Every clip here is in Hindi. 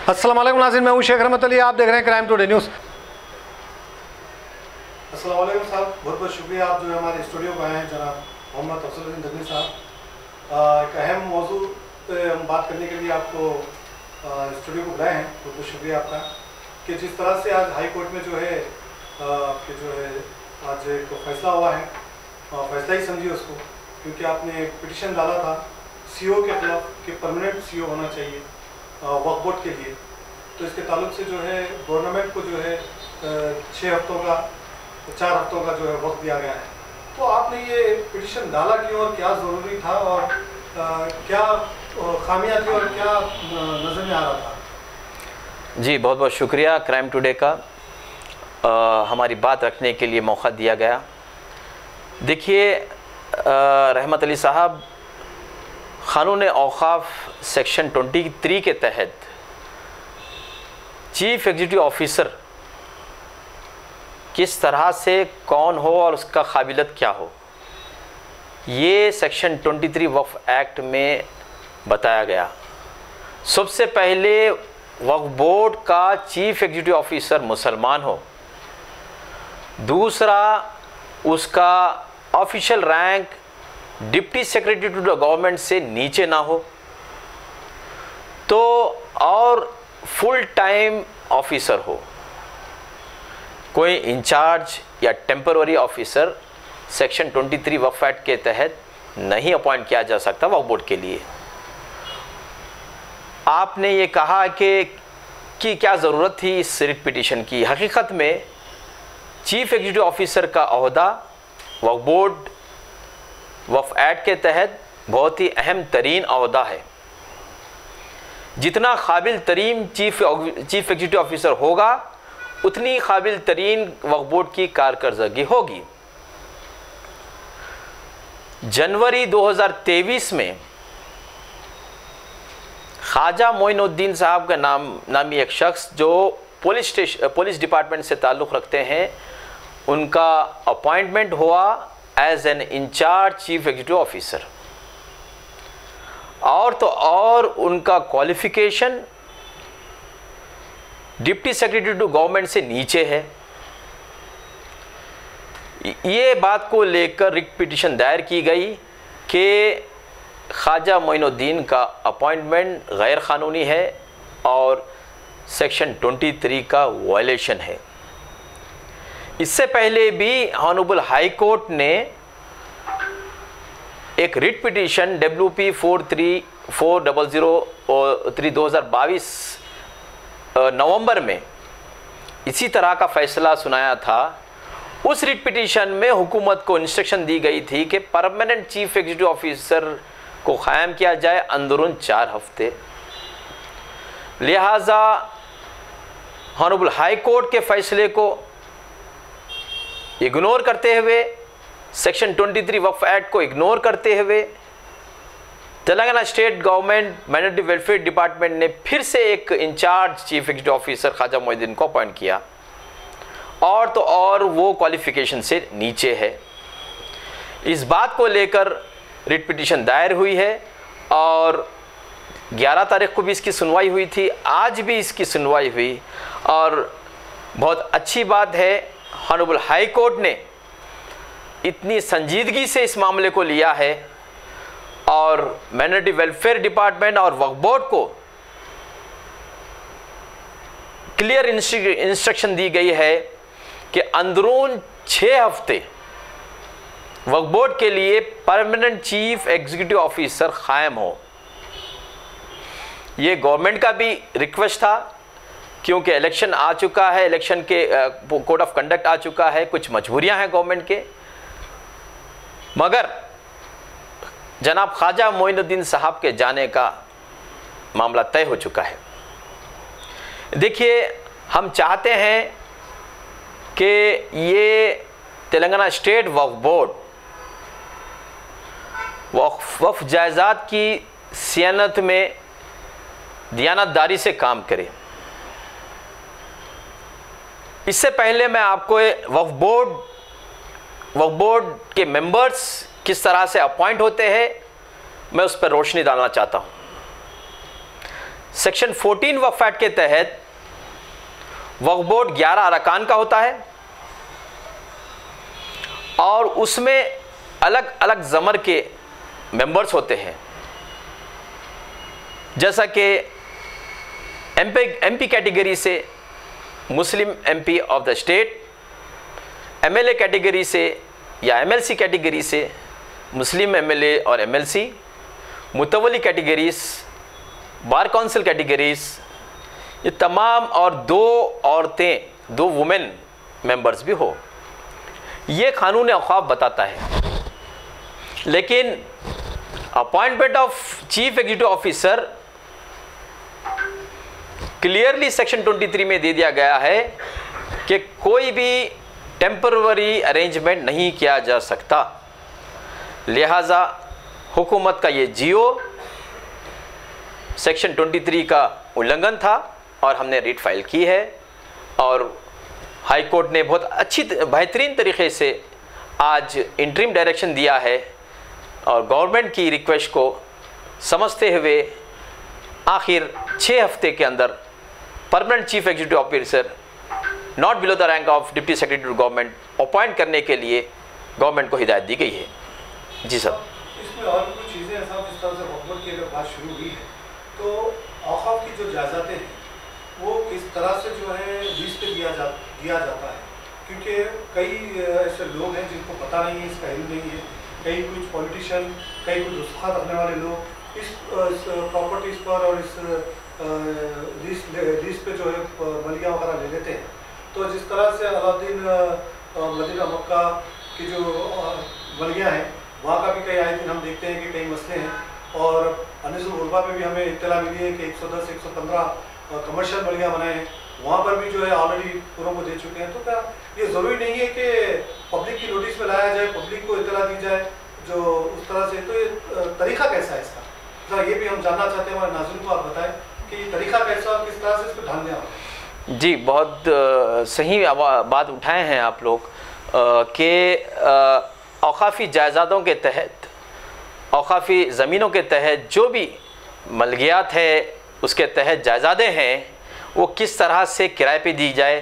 अस्सलाम वालेकुम नाज़रीन, मैं हूं शेख रहमत अली। आप देख रहे हैं क्राइम टुडे न्यूज़। अस्सलाम वालेकुम साहब, बहुत बहुत शुक्रिया आप जो है हमारे स्टूडियो को आए हैं जनाब मोहम्मद अफजल दगनी साहब। एक अहम मौजू पे हम बात करने के लिए आपको स्टूडियो को बुलाए हैं। बहुत बहुत शुक्रिया आपका कि जिस तरह से आज हाई कोर्ट में जो है कि जो है आज एक फैसला हुआ है, फैसला ही समझिए उसको, क्योंकि आपने एक पिटिशन डाला था सीओ के खिलाफ कि परमानेंट सीओ होना चाहिए वक्फ बोर्ड के लिए। तो इसके ताल्लुक से जो है गवर्नमेंट को जो है 6 हफ्तों का 4 हफ्तों का जो है वक्त दिया गया है। तो आपने ये पिटिशन डाला क्यों और क्या ज़रूरी था और क्या खामियां थी और क्या नज़र में आ रहा था? जी बहुत बहुत शुक्रिया क्राइम टुडे का हमारी बात रखने के लिए मौका दिया गया। देखिए रहमत अली साहब, क़ानून औक़ाफ़ सेक्शन 23 के तहत चीफ़ एग्जीक्यूटिव ऑफिसर किस तरह से कौन हो और उसका काबिलियत क्या हो, ये सेक्शन 23 वक्फ एक्ट में बताया गया। सबसे पहले वक्फ बोर्ड का चीफ़ एग्जीक्यूटिव ऑफिसर मुसलमान हो, दूसरा उसका official rank deputy secretary to the government से नीचे ना हो, तो और फुल टाइम ऑफिसर हो। कोई इंचार्ज या temporary officer section 23 Waqf act के तहत नहीं अपॉइंट किया जा सकता वक्फ बोर्ड के लिए। आपने ये कहा कि क्या ज़रूरत थी इस रिट पिटीशन की। हकीकत में चीफ़ एग्जीक्यूटिव ऑफिसर का ओहदा वक्फ बोर्ड वक्फ एक्ट के तहत बहुत ही अहम तरीन ओहदा है। जितना काबिल तरीन चीफ़ एग्जीक्यूटिव ऑफिसर होगा, उतनी काबिल तरीन वक्फ बोर्ड की कारकर्दगी होगी। जनवरी 2023 में ख्वाजा मोइनुद्दीन साहब का नामी एक शख्स जो पुलिस डिपार्टमेंट से ताल्लुक़ रखते हैं, उनका अपॉइंटमेंट हुआ as an incharge chief executive officer. और तो और उनका qualification deputy secretary to government से नीचे है। ये बात को लेकर रिट पिटीशन दायर की गई कि ख्वाजा मोइनुद्दीन का अपॉइंटमेंट गैर क़ानूनी है और सेक्शन 23 का वायलेशन है। इससे पहले भी ऑनरेबल हाई कोर्ट ने एक रिट पिटीशन WP 43400/2022 नवंबर में इसी तरह का फैसला सुनाया था। उस रिट पिटीशन में हुकूमत को इंस्ट्रक्शन दी गई थी कि परमानेंट चीफ एग्जीक्यूटिव ऑफिसर को क़ायम किया जाए अंदरून 4 हफ्ते। लिहाजा ऑनरेबल हाई कोर्ट के फैसले को इग्नोर करते हुए, सेक्शन 23 वक्फ एक्ट को इग्नोर करते हुए, Telangana state government minority welfare department ने फिर से एक incharge chief executive officer Khwaja Moinuddin को अपॉइंट किया, और तो और वो क्वालिफिकेशन से नीचे है। इस बात को लेकर रिट पिटीशन दायर हुई है और 11 तारीख को भी इसकी सुनवाई हुई थी, आज भी इसकी सुनवाई हुई। और बहुत अच्छी बात है, ऑनरेबल हाई कोर्ट ने इतनी संजीदगी से इस मामले को लिया है और माइनॉरिटी वेलफेयर डिपार्टमेंट और वक्फ बोर्ड को क्लियर इंस्ट्रक्शन दी गई है कि अंदरून 6 हफ्ते वक्फ बोर्ड के लिए परमानेंट चीफ एग्जीक्यूटिव ऑफिसर कायम हो। ये गवर्नमेंट का भी रिक्वेस्ट था, क्योंकि इलेक्शन आ चुका है, इलेक्शन के कोड ऑफ कंडक्ट आ चुका है, कुछ मजबूरियां हैं गवर्नमेंट के। मगर जनाब ख्वाजा मोइनुद्दीन साहब के जाने का मामला तय हो चुका है। देखिए, हम चाहते हैं कि ये तेलंगाना स्टेट वक्फ बोर्ड वक्फ जायदाद की सियानत में दियानतदारी से काम करे। इससे पहले मैं आपको वक्फ बोर्ड के मेंबर्स किस तरह से अपॉइंट होते हैं, मैं उस पर रोशनी डालना चाहता हूँ। सेक्शन 14 वक्फ एक्ट के तहत वक्फ बोर्ड 11 अरकान का होता है और उसमें अलग अलग ज़मर के मेंबर्स होते हैं, जैसा कि एमपी कैटेगरी से मुस्लिम MP of the state, MLA category से या एमएलसी कैटेगरी से मुस्लिम एमएलए और एमएलसी, मुतवली कैटेगरीज, बार काउंसिल कैटेगरीज, ये तमाम, और 2 औरतें, 2 वुमेन मेंबर्स भी हो, ये कानून औक़ाफ़ बताता है। लेकिन appointment of chief executive officer clearly section 23 में दे दिया गया है कि कोई भी टेम्पररी अरेंजमेंट नहीं किया जा सकता। लिहाजा हुकूमत का ये जियो सेक्शन 23 का उल्लंघन था और हमने रिट फाइल की है और हाई कोर्ट ने बहुत अच्छी बेहतरीन तरीके से आज इंटरिम डायरेक्शन दिया है और गवर्नमेंट की रिक्वेस्ट को समझते हुए आखिर 6 हफ्ते के अंदर permanent chief executive officer not below the rank of deputy secretary to government appoint करने के लिए गवर्नमेंट को हिदायत दी गई है। जी सर। इसमें और भी कुछ चीज़ें हैं साहब, जिस तरह से हुकूमत की अगर बात शुरू हुई है तो औक़ाफ़ की जो जायज़ातें हैं वो किस तरह से जो है लीज पे दिया जाता है, क्योंकि कई ऐसे लोग हैं जिनको पता नहीं है, इसका इल्म नहीं है, कई कुछ पॉलिटिशियन, कई कुछ दस्तखत रखने वाले लोग इस प्रॉपर्टीज़ पर और इस लीज पे जो है मलिया वगैरह ले लेते हैं। तो जिस तरह से अलाउद्दीन मदीना मक्का की जो मलिया हैं वहाँ का भी कई आए दिन हम देखते हैं कि कई मसले हैं और अनीसुल गुरबा पे भी हमें इत्तला मिली है कि 110-115 कमर्शियल मलिया बनाए हैं, वहाँ पर भी जो है ऑलरेडी पूरों को दे चुके हैं। तो क्या ये ज़रूरी नहीं है कि पब्लिक की नोटिस में लाया जाए, पब्लिक को इत्तला दी जाए जो उस तरह से, तो ये तरीका कैसा है इसका, तो ये भी हम जानना चाहते हैं, हमारे नाज़रीन को आप बताएं कि तरीका कैसा और किस तरह से इस पर ध्यान देना होगा। जी, बहुत सही बात उठाए हैं आप लोग कि औक़ाफ़ी जायज़ादों के तहत, औक़ाफ़ी ज़मीनों के तहत जो भी मलकियात है उसके तहत जायज़ादें हैं वो किस तरह से किराए पे दी जाए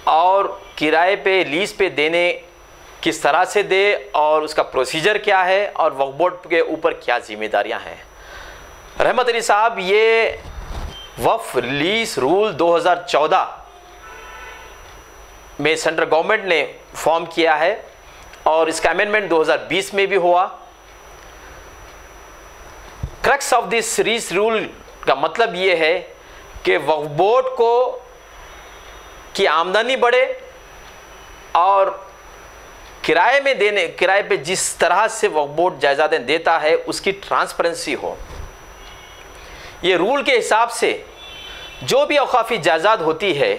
और किराए पे लीज़ पे देने किस तरह से दे और उसका प्रोसीजर क्या है और वक्फ बोर्ड के ऊपर क्या ज़िम्मेदारियां हैं। रहमत अली साहब, ये वक्फ लीज़ रूल 2014 में सेंट्रल गवर्नमेंट ने फॉर्म किया है और इसका अमेंडमेंट 2020 में भी हुआ। Crux of this lease rule का मतलब ये है कि वक्फ बोर्ड को की आमदनी बढ़े और किराए पे जिस तरह से वक्फ बोर्ड जायज़ादें देता है उसकी ट्रांसपेरेंसी हो। ये रूल के हिसाब से जो भी औक़ाफ़ी जायज़ाद होती है,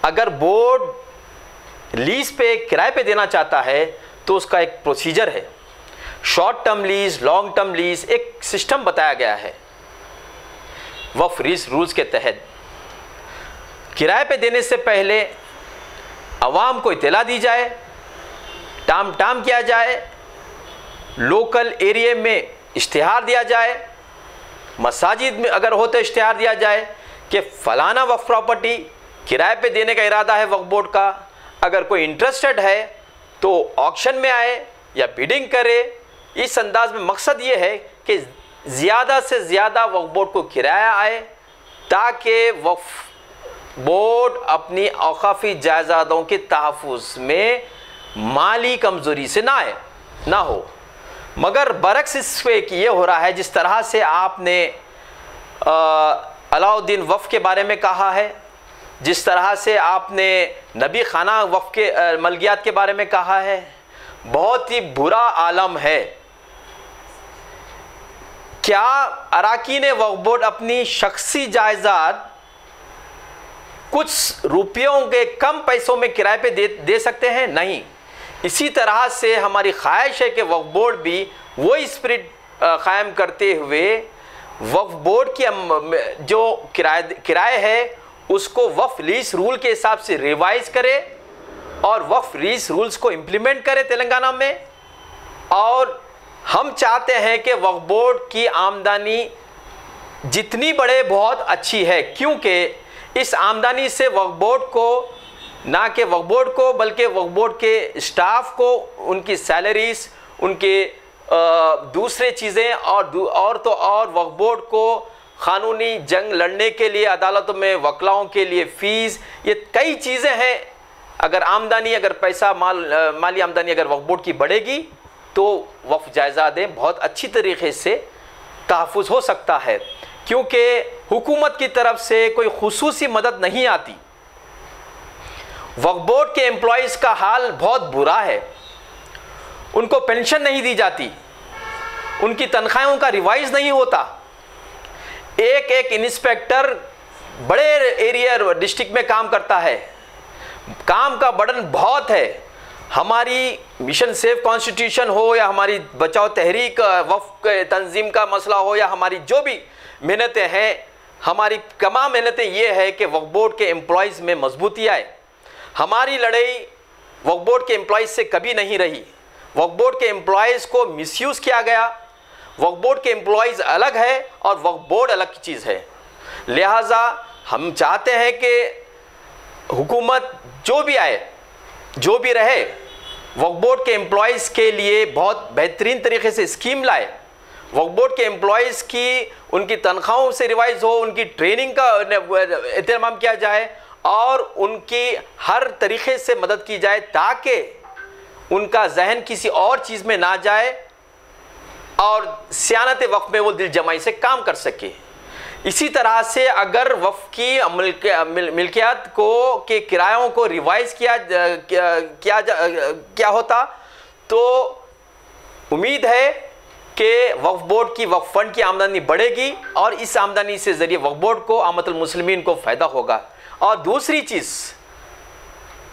अगर बोर्ड लीज़ पे किराए पे देना चाहता है तो उसका एक प्रोसीजर है, short term lease, long term lease, एक सिस्टम बताया गया है। वक्फ लीज़ रूल्स के तहत किराए पे देने से पहले अवाम को इत्तला दी जाए, टाम किया जाए, लोकल एरिया में इश्तिहार दिया जाए, मसाजिद में अगर हो तो इश्तिहार दिया जाए कि फ़लाना वक्फ प्रॉपर्टी किराए पे देने का इरादा है वक्फ बोर्ड का, अगर कोई इंटरेस्टेड है तो ऑक्शन में आए या बिडिंग करे। इस अंदाज में मकसद ये है कि ज़्यादा से ज़्यादा वक्फ बोर्ड को किराया आए ताकि वक्फ बोर्ड अपनी औक़ाफ़ी जायज़ादों के तहफ़्फ़ुज़ में माली कमज़ोरी से ना हो। मगर बरक्स इस पे कि ये हो रहा है, जिस तरह से आपने अलाउद्दीन वक्फ के बारे में कहा है, जिस तरह से आपने नबी खाना वक्फ के मलकियात के बारे में कहा है, बहुत ही बुरा आलम है। क्या अराकीन वक्फ बोर्ड अपनी शख्सी जायदाद कुछ रुपयों के कम पैसों में किराए पे दे सकते हैं? नहीं। इसी तरह से हमारी ख्वाहिश है कि वक्फ बोर्ड भी वही स्पिरिट कायम करते हुए वक्फ बोर्ड की जो किराए है उसको वक्फ लीज़ रूल के हिसाब से रिवाइज़ करे और वक्फ लीज़ रूल्स को इम्प्लीमेंट करे तेलंगाना में। और हम चाहते हैं कि वक्फ बोर्ड की आमदनी जितनी बड़े बहुत अच्छी है, क्योंकि इस आमदनी से वक्फ बोर्ड को, ना कि वक्फ बोर्ड को बल्कि वक्फ बोर्ड के स्टाफ को, उनकी सैलरीज, उनके दूसरे चीज़ें और तो और वक्फ बोर्ड को क़ानूनी जंग लड़ने के लिए अदालतों में वकलाओं के लिए फ़ीस, ये कई चीज़ें हैं। अगर आमदनी, अगर पैसा माली आमदनी अगर वक्फ बोर्ड की बढ़ेगी तो वक्फ जायदादें बहुत अच्छी तरीके से तहफ़्फ़ुज़ हो सकता है, क्योंकि हुकूमत की तरफ से कोई खुसूसी मदद नहीं आती। वक्फ बोर्ड के एम्प्लॉइज़ का हाल बहुत बुरा है, उनको पेंशन नहीं दी जाती, उनकी तनख्वाहों का रिवाइज नहीं होता। एक एक इंस्पेक्टर बड़े एरिया डिस्ट्रिक्ट में काम करता है, काम का बर्डन बहुत है। हमारी मिशन सेव कॉन्स्टिट्यूशन हो या हमारी बचाओ तहरीक वक्फ तंजीम का मसला हो या हमारी जो भी मेहनतें हैं, हमारी तमाम मेहनतें ये है कि वक्फ बोर्ड के एम्प्लॉइज़ में मजबूती आए। हमारी लड़ाई वक्फ बोर्ड के एम्प्लॉइज़ से कभी नहीं रही। वक्फ बोर्ड के एम्प्लॉइज़ को मिसयूज़ किया गया। वक्फ बोर्ड के एम्प्लॉइज़ अलग है और वक्फ बोर्ड अलग चीज़ है। लिहाजा हम चाहते हैं कि हुकूमत जो भी आए, जो भी रहे, वक्फ बोर्ड के एम्प्लॉइज़ के लिए बहुत बेहतरीन तरीके से स्कीम लाए। वक्फ बोर्ड के एम्प्लॉइज़ की उनकी तनख्वाहों से रिवाइज हो, उनकी ट्रेनिंग का इंतजाम किया जाए और उनकी हर तरीके से मदद की जाए ताकि उनका जहन किसी और चीज़ में ना जाए और सियानत वक्फ में वो दिल जमाई से काम कर सके। इसी तरह से अगर वक्फ की मिल्कियत को के किरायों को रिवाइज किया होता तो उम्मीद है कि वक्फ बोर्ड की वक्फ फंड की आमदनी बढ़ेगी और इस आमदनी से ज़रिए वक्फ बोर्ड को, आमतुल मुस्लिमीन को फ़ायदा होगा। और दूसरी चीज़,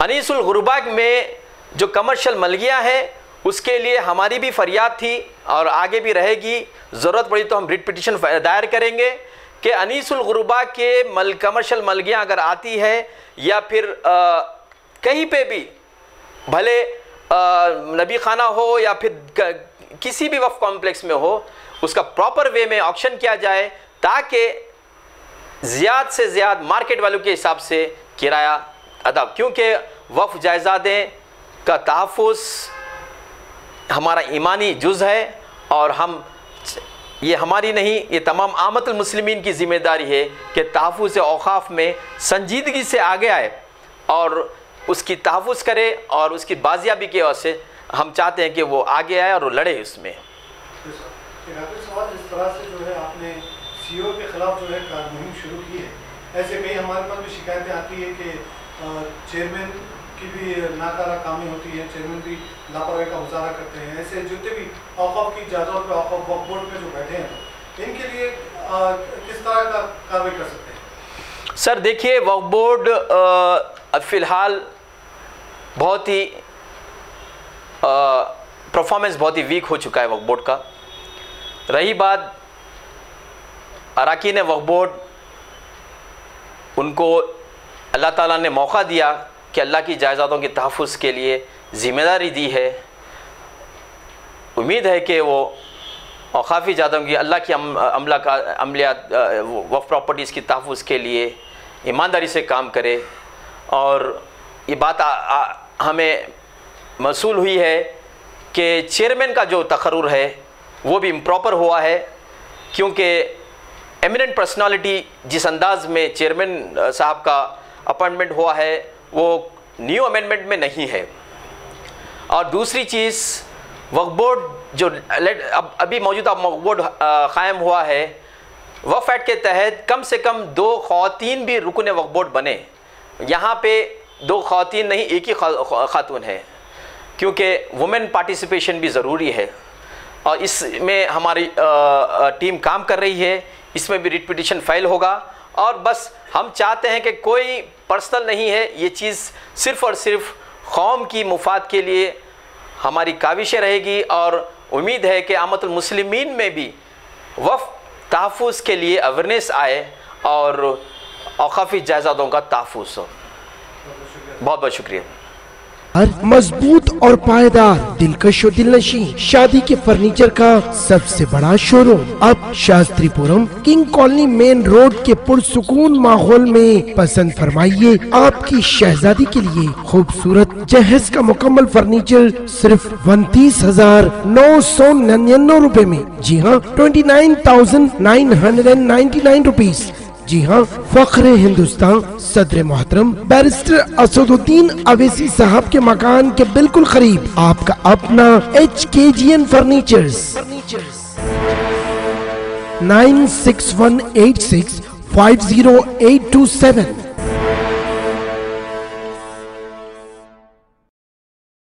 अनीसुल गुरबा में जो कमर्शियल मलगियाँ हैं उसके लिए हमारी भी फरियाद थी और आगे भी रहेगी। ज़रूरत पड़ी तो हम रिट पिटिशन दायर करेंगे कि अनीसुल गुरबा के कमर्शियल मलगियाँ अगर आती है या फिर कहीं पे भी, भले नबी खाना हो या फिर किसी भी वक्फ कॉम्प्लेक्स में हो, उसका प्रॉपर वे में ऑक्शन किया जाए ताकि ज़्यादा से ज़्यादा मार्केट वैल्यू के हिसाब से किराया अदा, क्योंकि वक्फ जायदादें का तहफ़्फ़ुज़ हमारा ईमानी जुज़ है और हम ये हमारी नहीं, ये तमाम आमतुल मुस्लिमीन की ज़िम्मेदारी है कि तहफ़्फ़ुज़ औक़ाफ़ में संजीदगी से आगे आए और उसकी तहफ़्फ़ुज़ करे और उसकी बाजियाबी की ओर से हम चाहते हैं कि वो आगे आए और वो लड़े उसमें। इस तरह से जो है आपने सीईओ के खिलाफ जो है मुहिम शुरू की है, ऐसे कई हमारे पास भी शिकायतें आती है कि चेयरमैन की भी नाकारा कामी होती है, चेयरमैन भी लापरवाही का मुजाहरा करते हैं। ऐसे जितने भी औक़ाफ़ की जायदाद पे, औक़ाफ़ वक्फ बोर्ड पे जो बैठे हैं, इनके लिए किस तरह का कार्रवाई कर सकते हैं? सर देखिए, वक्फ बोर्ड फ़िलहाल बहुत ही परफॉर्मेंस बहुत ही वीक हो चुका है वक्फ बोर्ड का। रही बात अरकान वक्फ बोर्ड, उनको अल्लाह ताला ने मौका दिया कि अल्लाह की जायदादों के तहफ़्फ़ुज़ के लिए ज़िम्मेदारी दी है। उम्मीद है कि वो औक़ाफ़ी जायदादों की, अल्लाह की अमलियात वक्फ प्रॉपर्टीज़ की तहफ़्फ़ुज़ के लिए ईमानदारी से काम करे। और ये बात हमें मसूल हुई है कि चेयरमैन का जो तकर्रुर है वो भी इम्प्रॉपर हुआ है, क्योंकि एमिनेंट पर्सनालिटी जिस अंदाज़ में चेयरमैन साहब का अपॉइंटमेंट हुआ है वो न्यू अमेंडमेंट में नहीं है। और दूसरी चीज़, वक्फ बोर्ड जो अभी मौजूदा वक्फ बोर्ड क़ायम हुआ है, वक्फ एक्ट के तहत कम से कम 2 ख़वातीन भी रुकन वक्फ बोर्ड बने। यहाँ पे 2 ख़वातीन नहीं, एक ही ख़ातून है, क्योंकि वुमेन पार्टिसिपेशन भी ज़रूरी है और इसमें हमारी टीम काम कर रही है। इसमें भी रिट पिटिशन फाइल होगा और बस हम चाहते हैं कि कोई पर्सनल नहीं है, ये चीज़ सिर्फ़ और सिर्फ कौम की मुफाद के लिए हमारी काविशें रहेगी। और उम्मीद है कि आमतुल मुस्लिमीन में भी वक्फ तहफ़्फ़ुज़ के लिए अवेयरनेस आए और औक़ाफ़ी जायदादों का तहफ़्फ़ुज़ हो। बहुत बहुत शुक्रिया। मजबूत और पायदार, दिलकश और दिलनशी शादी के फर्नीचर का सबसे बड़ा शोरूम अब Shastripuram king colony main road के पुरसुकून माहौल में। पसंद फरमाइए आपकी शहजादी के लिए खूबसूरत जहेज का मुकम्मल फर्नीचर सिर्फ 29,999 रुपए में। जी हाँ, 29,999 रुपीज। जी हाँ, फख्र हिंदुस्तान सदर मोहतरम बैरिस्टर असदुद्दीन अवैसी साहब के मकान के बिल्कुल करीब आपका अपना HKGN फर्नीचर्स। 9618650827